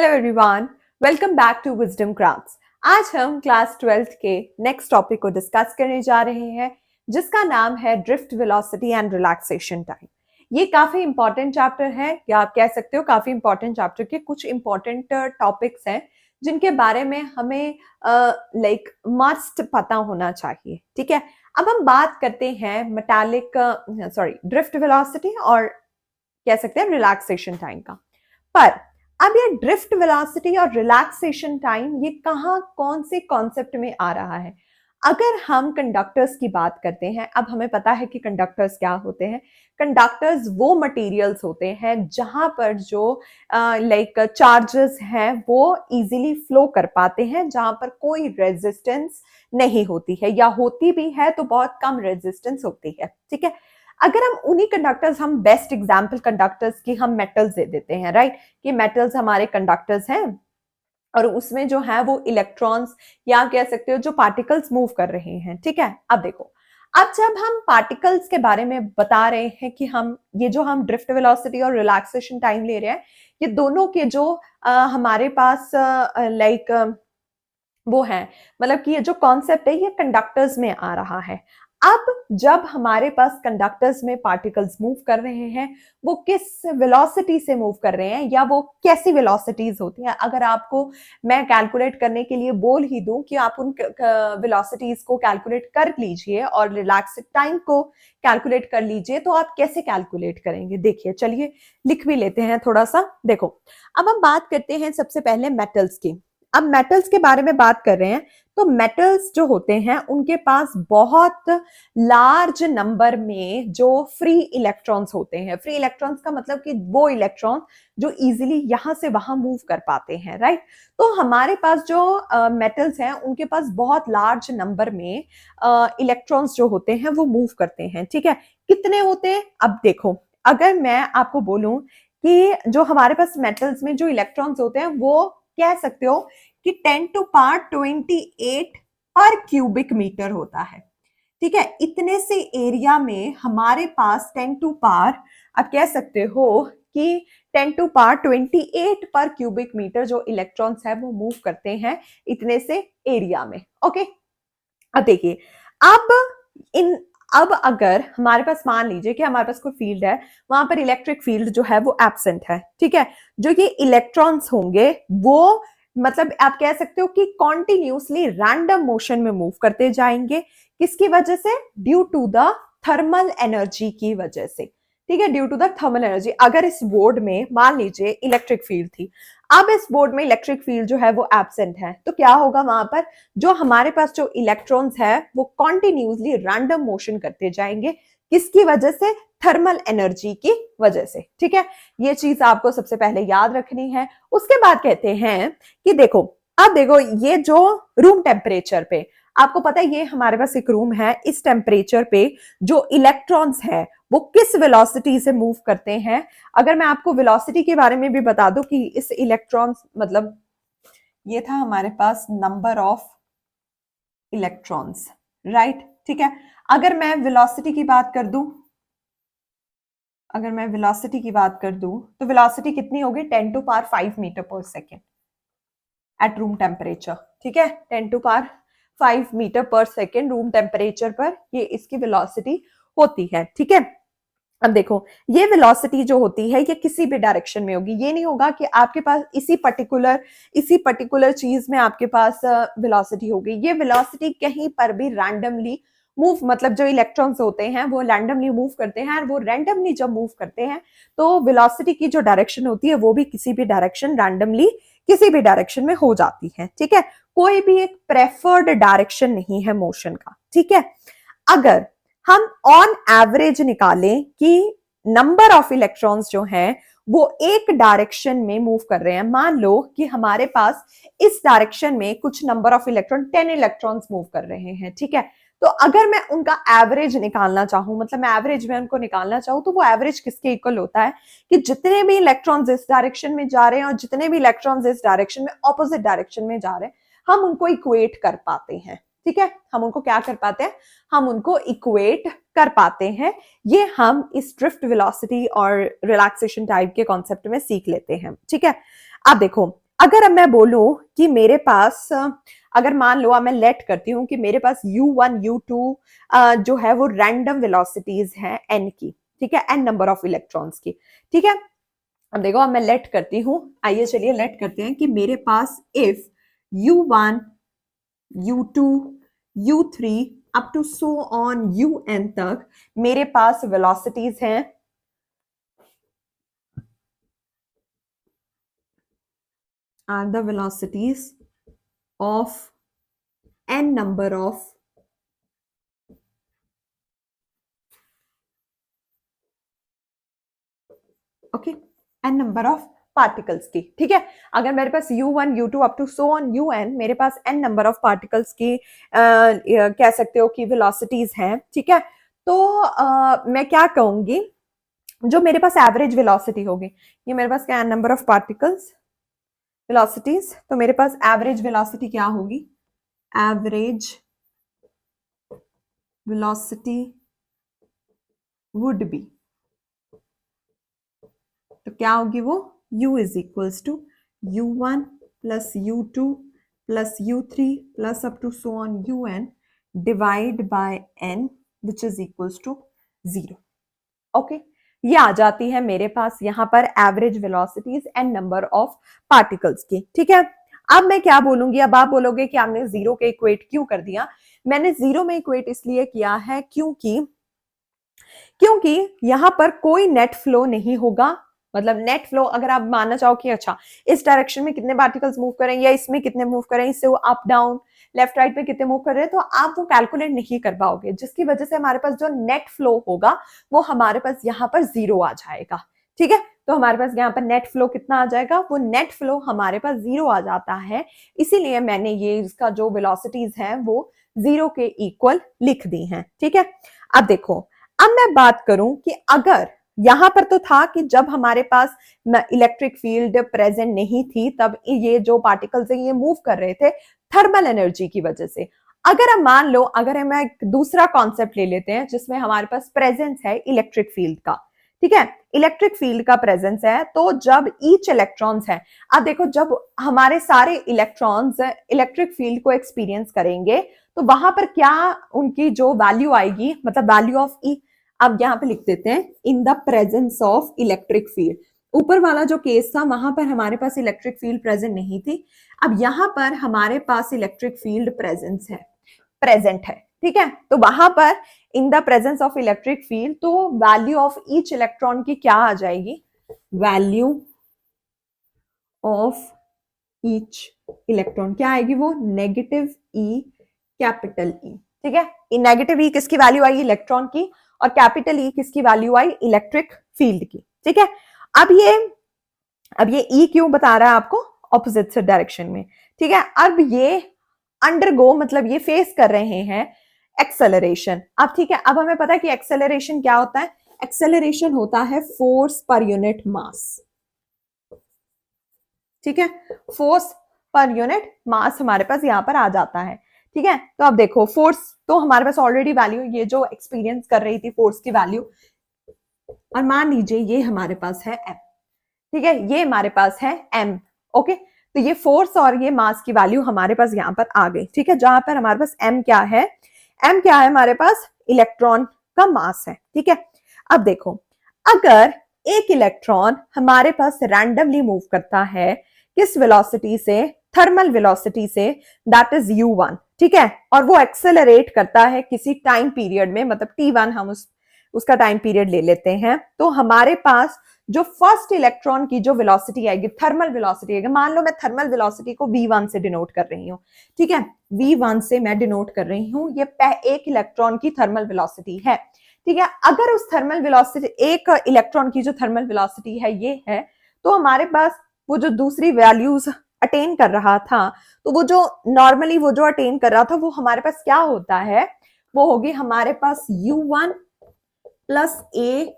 Hello everyone, welcome back to wisdom crafts. आज हम class 12th के नेक्स्ट टॉपिक को डिस्कस करने जा रहे हैं, जिसका नाम है drift velocity and relaxation time. ये काफी इंपॉर्टेंट चैप्टर है, या आप कह सकते हो काफी इंपॉर्टेंट चैप्टर के कुछ इंपॉर्टेंट टॉपिक्स हैं जिनके बारे में हमें मस्ट पता होना चाहिए। ठीक है, अब हम बात करते हैं ड्रिफ्ट वेलोसिटी और कह सकते हैं रिलैक्सेशन टाइम का। पर अब ये ड्रिफ्ट वेलोसिटी और रिलैक्सेशन टाइम ये कहाँ कौन से कॉन्सेप्ट में आ रहा है? अगर हम कंडक्टर्स की बात करते हैं, अब हमें पता है कि कंडक्टर्स क्या होते हैं। कंडक्टर्स वो मटेरियल्स होते हैं जहां पर जो चार्जेस हैं वो इजीली फ्लो कर पाते हैं, जहां पर कोई रेजिस्टेंस नहीं होती है, या होती भी है तो बहुत कम रेजिस्टेंस होती है। ठीक है, अगर हम उन्हीं कंडक्टर्स, हम बेस्ट एग्जांपल कंडक्टर्स की हम मेटल्स दे देते हैं, राइट, कि मेटल्स हमारे कंडक्टर्स हैं और उसमें जो है वो इलेक्ट्रॉन्स या कह सकते हो जो पार्टिकल्स मूव कर रहे हैं। ठीक है, अब देखो, अब जब हम पार्टिकल्स के बारे में बता रहे हैं कि हम ये जो हम ड्रिफ्ट वेलोसिटी और रिलैक्सेशन टाइम ले रहे हैं, ये दोनों के जो हमारे पास वो है, मतलब कि ये जो कॉन्सेप्ट है ये कंडक्टर्स में आ रहा है। अब जब हमारे पास कंडक्टर्स में पार्टिकल्स मूव कर रहे हैं, वो किस वेलोसिटी से मूव कर रहे हैं या वो कैसी वेलोसिटीज होती हैं, अगर आपको मैं कैलकुलेट करने के लिए बोल ही दूं कि आप उन वेलोसिटीज को कैलकुलेट कर लीजिए और रिलैक्स टाइम को कैलकुलेट कर लीजिए, तो आप कैसे कैलकुलेट करेंगे? देखिए, चलिए लिख भी लेते हैं थोड़ा सा। देखो, अब हम बात करते हैं सबसे पहले मेटल्स की। अब मेटल्स के बारे में बात कर रहे हैं, तो मेटल्स जो होते हैं उनके पास बहुत लार्ज नंबर में जो फ्री इलेक्ट्रॉन्स होते हैं। फ्री इलेक्ट्रॉन्स का मतलब कि वो इलेक्ट्रॉन जो इजीली यहां से वहां मूव कर पाते हैं, राइट। तो हमारे पास जो मेटल्स हैं उनके पास बहुत लार्ज नंबर में इलेक्ट्रॉन्स जो होते हैं वो मूव करते हैं। ठीक है, कितने होते हैं? अब देखो, अगर मैं आपको बोलूं कि जो हमारे पास मेटल्स में जो इलेक्ट्रॉन्स होते हैं वो कह सकते हो कि 10⁻28 पर क्यूबिक मीटर होता है। ठीक है, इतने से एरिया में हमारे पास 10⁻, आप कह सकते हो कि 10⁻28 पर क्यूबिक मीटर जो इलेक्ट्रॉन्स है वो मूव करते हैं इतने से एरिया में। ओके, अब देखिए, अब इन अब अगर हमारे पास, मान लीजिए कि हमारे पास कोई फील्ड है, वहां पर इलेक्ट्रिक फील्ड जो है वो एब्सेंट है। ठीक है, जो ये इलेक्ट्रॉन्स होंगे वो, मतलब आप कह सकते हो कि कॉन्टिन्यूसली रैंडम मोशन में मूव करते जाएंगे। किसकी वजह से? Due to the thermal energy की वजह से। ठीक है, due to the thermal energy. अगर इस बोर्ड में मान लीजिए इलेक्ट्रिक फील्ड थी, अब इस बोर्ड में इलेक्ट्रिक फील्ड जो है वो एब्सेंट है, तो क्या होगा? वहां पर जो हमारे पास जो इलेक्ट्रॉन्स है वो कॉन्टिन्यूसली रैंडम मोशन करते जाएंगे। किसकी वजह से? थर्मल एनर्जी की वजह से। ठीक है, ये चीज आपको सबसे पहले याद रखनी है। उसके बाद कहते हैं कि देखो, अब देखो, ये जो रूम टेम्परेचर पे, आपको पता है ये हमारे पास एक रूम है, इस टेम्परेचर पे जो इलेक्ट्रॉन्स है वो किस वेलोसिटी से मूव करते हैं। अगर मैं आपको वेलोसिटी के बारे में भी बता दूं कि इस इलेक्ट्रॉन्स, मतलब ये था हमारे पास नंबर ऑफ इलेक्ट्रॉन्स, राइट। ठीक है, अगर मैं वेलोसिटी की बात कर दूं, तो वेलोसिटी कितनी होगी? 10⁵ मीटर पर सेकेंड एट रूम टेम्परेचर। ठीक है, 10⁵ मीटर पर सेकेंड रूम टेम्परेचर पर ये इसकी वेलोसिटी होती है। ठीक है, अब देखो, ये वेलोसिटी जो होती है ये किसी भी डायरेक्शन में होगी। ये नहीं होगा कि आपके पास इसी पर्टिकुलर चीज में आपके पास वेलोसिटी होगी। ये वेलोसिटी कहीं पर भी रैंडमली मूव, मतलब जो इलेक्ट्रॉन्स होते हैं वो रैंडमली मूव करते हैं, और वो रैंडमली जब मूव करते हैं तो वेलोसिटी की जो डायरेक्शन होती है वो भी किसी भी डायरेक्शन, रैंडमली किसी भी डायरेक्शन में हो जाती है। ठीक है, कोई भी एक प्रेफर्ड डायरेक्शन नहीं है मोशन का। ठीक है, अगर हम ऑन एवरेज निकालें कि नंबर ऑफ इलेक्ट्रॉन्स जो हैं वो एक डायरेक्शन में मूव कर रहे हैं, मान लो कि हमारे पास इस डायरेक्शन में कुछ number of electron 10 electrons move कर रहे हैं। ठीक है, तो अगर मैं उनका एवरेज निकालना चाहूं, मतलब मैं एवरेज में उनको निकालना चाहूं, तो वो एवरेज किसके इक्वल होता है कि जितने भी इलेक्ट्रॉन्स इस डायरेक्शन में जा रहे हैं और जितने भी इलेक्ट्रॉन्स इस डायरेक्शन में, ऑपोजिट डायरेक्शन में जा रहे हैं, हम उनको इक्वेट कर पाते हैं। ठीक है, हम उनको क्या कर पाते हैं? हम उनको इक्वेट कर पाते हैं। ये हम इस ड्रिफ्ट वेलोसिटी और रिलैक्सेशन टाइप के कॉन्सेप्ट में सीख लेते हैं। ठीक है, अब देखो, अगर अब मैं बोलूं कि मेरे पास अगर मान लो अब मैं लेट करती हूँ कि मेरे पास u1 u2 जो है वो रैंडम वेलोसिटीज हैं n की, ठीक है, n नंबर ऑफ इलेक्ट्रॉन्स की, ठीक है। अब देखो, अब मैं लेट करती हूँ, आइए चलिए लेट करते हैं कि मेरे पास if u1 u2 u3 up to so on un तक मेरे पास वेलोसिटीज हैं are the velocities of n number of okay n number of particles की, ठीक है। अगर मेरे पास u1 u2 up to so on un मेरे पास n नंबर ऑफ पार्टिकल्स की कह सकते हो कि वेलोसिटीज हैं, ठीक है। तो मैं क्या कहूंगी, जो मेरे पास एवरेज वेलोसिटी होगी, ये मेरे पास क्या n number of particles velocities, तो मेरे पास एवरेज वेलोसिटी क्या होगी, एवरेज वेलोसिटी वुड बी, तो क्या होगी वो, u is equals to u1 plus u2 plus u3 plus up to so on un divide by n which is equals to 0। Okay, ये आ जाती है मेरे पास यहाँ पर average velocities and number of particles की, ठीक है। अब मैं क्या बोलूंगी, अब आप बोलोगे कि आपने जीरो के इक्वेट क्यों कर दिया। मैंने जीरो में इक्वेट इसलिए किया है क्योंकि यहां पर कोई नेट फ्लो नहीं होगा। मतलब नेट फ्लो अगर आप मानना चाहो कि अच्छा इस डायरेक्शन में कितने पार्टिकल्स मूव करें या इसमें कितने मूव करें, इससे वो अप डाउन लेफ्ट राइट में कितने मूव कर रहे हैं, तो आप वो कैलकुलेट नहीं कर पाओगे, जिसकी वजह से हमारे पास जो नेट फ्लो होगा वो हमारे पास यहाँ पर 0 आ जाएगा, ठीक है। तो हमारे पास यहाँ पर नेट फ्लो कितना आ जाएगा, वो नेट फ्लो हमारे पास 0 आ जाता है। इसीलिए मैंने ये इसका जो वेलोसिटीज है वो 0 के इक्वल लिख दी हैं, ठीक है। अब देखो, अब मैं बात करूं कि अगर यहां पर तो था कि जब हमारे पास इलेक्ट्रिक फील्ड प्रेजेंट नहीं थी तब ये जो पार्टिकल्स हैं ये मूव कर रहे थे थर्मल एनर्जी की वजह से। अगर हम मान लो, अगर हम एक दूसरा कॉन्सेप्ट ले लेते हैं जिसमें हमारे पास प्रेजेंस है इलेक्ट्रिक फील्ड का, ठीक है, इलेक्ट्रिक फील्ड का प्रेजेंस है, तो जब ईच इलेक्ट्रॉन्स है, अब देखो जब हमारे सारे इलेक्ट्रॉन्स इलेक्ट्रिक फील्ड को एक्सपीरियंस करेंगे तो वहां पर क्या उनकी जो वैल्यू आएगी, मतलब वैल्यू ऑफ ई, अब यहाँ पे लिख देते हैं in the presence of electric field. ऊपर वाला जो केस था वहां पर हमारे पास इलेक्ट्रिक फील्ड प्रेजेंट नहीं थी, अब यहाँ पर हमारे पास इलेक्ट्रिक फील्ड प्रेजेंस है, प्रेजेंट है, ठीक है। तो वहां पर in the presence of electric field तो वैल्यू ऑफ ईच इलेक्ट्रॉन की क्या आ जाएगी, वैल्यू ऑफ ईच इलेक्ट्रॉन क्या आएगी, वो नेगेटिव ई कैपिटल ई, ठीक है। नेगेटिव ई किसकी वैल्यू आई, इलेक्ट्रॉन की, और कैपिटल ई किसकी वैल्यू आई, इलेक्ट्रिक फील्ड की, ठीक है। अब ये ई क्यों बता रहा है आपको, ऑपोजिट डायरेक्शन में, ठीक है। अब ये अंडरगो मतलब ये फेस कर रहे हैं एक्सेलरेशन। अब ठीक है, अब हमें पता है कि एक्सेलरेशन क्या होता है, एक्सेलरेशन होता है फोर्स पर यूनिट मास, ठीक है, फोर्स पर यूनिट मास हमारे पास यहां पर आ जाता है, ठीक है। तो अब देखो फोर्स तो हमारे पास ऑलरेडी वैल्यू, ये जो एक्सपीरियंस कर रही थी फोर्स की वैल्यू, और मान लीजिए ये हमारे पास है m, ठीक है, ये हमारे पास है m, ओके। तो ये फोर्स और ये मास की वैल्यू हमारे पास यहाँ पर आ गई, ठीक है, जहां पर हमारे पास m क्या है, m क्या है, हमारे पास इलेक्ट्रॉन का मास है, ठीक है। अब देखो, अगर एक इलेक्ट्रॉन हमारे पास रैंडमली मूव करता है, किस वेलोसिटी से, थर्मल वेलोसिटी से, दैट इज u1, ठीक है, और वो एक्सेलरेट करता है किसी टाइम पीरियड में, मतलब t1 हम उसका टाइम पीरियड ले लेते हैं, तो हमारे पास जो फर्स्ट इलेक्ट्रॉन की जो वेलोसिटी आएगी, थर्मल वेलोसिटी आएगी, मान लो मैं थर्मल वेलोसिटी को v1 से डिनोट कर रही हूँ, ठीक है, v1 से मैं डिनोट कर रही हूँ, ये एक इलेक्ट्रॉन की थर्मल वेलोसिटी है, ठीक है। अगर उस थर्मल वेलोसिटी, एक इलेक्ट्रॉन की जो थर्मल वेलोसिटी है ये है, तो हमारे पास वो जो दूसरी वैल्यूज अटेन कर रहा था, तो वो जो नॉर्मली वो जो अटेन कर रहा था वो हमारे पास क्या होता है, वो होगी हमारे पास u1 प्लस ए,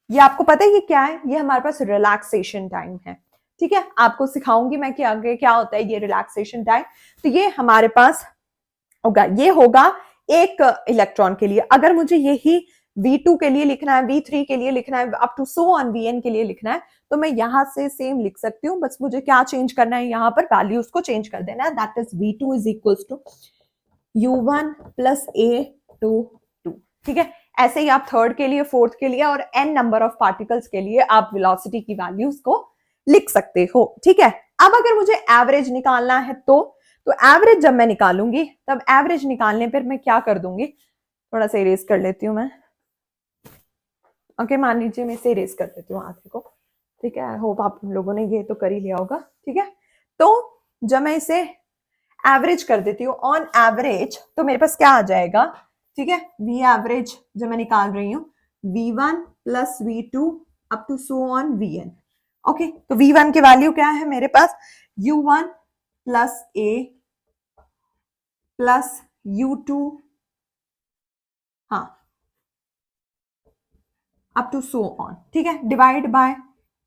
ये आपको पता है ये क्या है, ये हमारे पास रिलैक्सेशन टाइम है, ठीक है। आपको सिखाऊंगी मैं कि आगे क्या होता है ये रिलैक्सेशन टाइम। तो ये हमारे पास होगा, ये होगा एक इलेक्ट्रॉन के लिए। अगर मुझे यही V2 के लिए लिखना है, V3 के लिए लिखना है, up to so on Vn के लिए लिखना है, तो मैं यहाँ से सेम लिख सकती हूँ। बस मुझे क्या चेंज करना है, यहाँ पर वैल्यूज को चेंज कर देना है। That is V2 is equals to U1 plus A2। ठीक है, ऐसे ही आप थर्ड के लिए, फोर्थ के लिए और n नंबर ऑफ पार्टिकल्स के लिए आप वेलोसिटी की वैल्यूज को लिख सकते हो। ठीक है, अब अगर मुझे एवरेज निकालना है तो एवरेज जब मैं निकालूंगी तब एवरेज निकालने पर मैं क्या कर दूंगी, थोड़ा सा इरेज कर लेती हूँ मैं। ओके, मान लीजिए मैं इसे इरेज कर देती हूँ आधे को। ठीक है, आई होप आप लोगों ने ये तो कर ही लिया होगा। ठीक है, तो जब मैं इसे एवरेज कर देती हूँ ऑन एवरेज, तो मेरे पास क्या आ जाएगा, ठीक है, वी एवरेज जब मैं निकाल रही हूँ V1 plus V2 up to so on Vn। Okay, तो V1 की वैल्यू क्या है मेरे पास, U1 plus A plus U2, हाँ, अप टू सो ऑन। ठीक है, divide by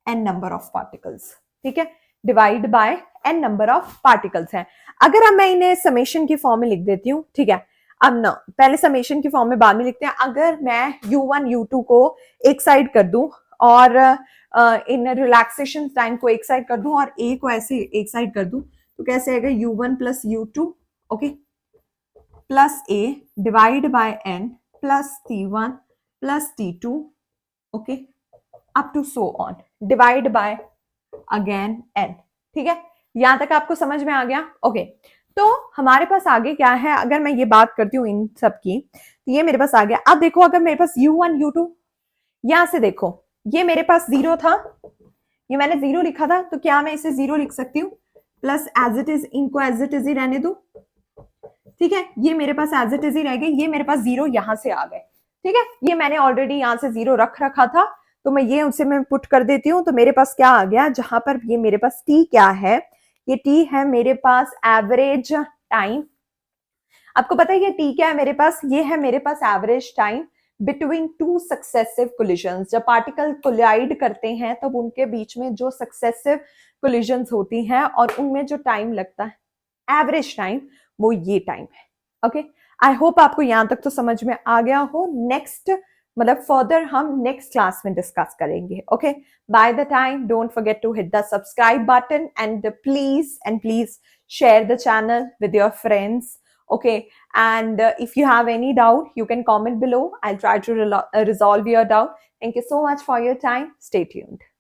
n number of particles. ठीक है, divide by n number of particles हैं। अगर अब मैं इन्हें समेशन की फॉर्म में लिख देती हूँ, ठीक है, अब ना पहले समेशन की फॉर्म में बाद में लिखते हैं। अगर मैं U1 U2 को एक साइड कर दूं और इन रिलैक्सेशन टाइम को एक साइड कर दूं और A को ऐसे एक साइड कर दूं, तो कैसे आएगा, U1 plus U2, okay, plus A divide by n plus T1 plus T2, okay, up to so on, divide by again n। ठीक है, यहां तक आपको समझ में आ गया। ओके, तो हमारे पास आगे क्या है, अगर मैं ये बात करती हूँ इन सब की, तो ये मेरे पास आ गया। अब देखो, अगर मेरे पास U1 U2, यहां से देखो, ये मेरे पास 0 था, ये मैंने 0 लिखा था, तो क्या मैं इसे 0 लिख सकती हूँ, प्लस एज इट इज, इनको एज इट इज ही रहने दो। ठीक है, ये मेरे पास एज इट इज ही रह गए, ये मेरे पास 0 यहां से आ गए। ठीक है, ये मैंने ऑलरेडी यहां से 0 रख रखा था, तो मैं ये उसे मैं पुट कर देती हूँ। तो मेरे पास क्या आ गया, जहां पर ये मेरे पास t क्या है, ये t है मेरे पास एवरेज टाइम। आपको पता है ये t क्या है मेरे पास, ये है मेरे पास average time between two successive collisions. जब पार्टिकल कोलाइड करते हैं तब उनके बीच में जो सक्सेसिव कोलिजन्स होती हैं और उनमें जो टाइम लगता है एवरेज टाइम, वो ये टाइम है। ओके, आई होप आपको यहां तक तो समझ में आ गया हो। नेक्स्ट मतलब फर्दर हम नेक्स्ट क्लास में डिस्कस करेंगे। Okay, by the time don't forget to hit the subscribe button and please share the channel with your friends. Okay, and if you have any doubt, you can comment below. I'll try to resolve your doubt. Thank you so much for your time. Stay tuned.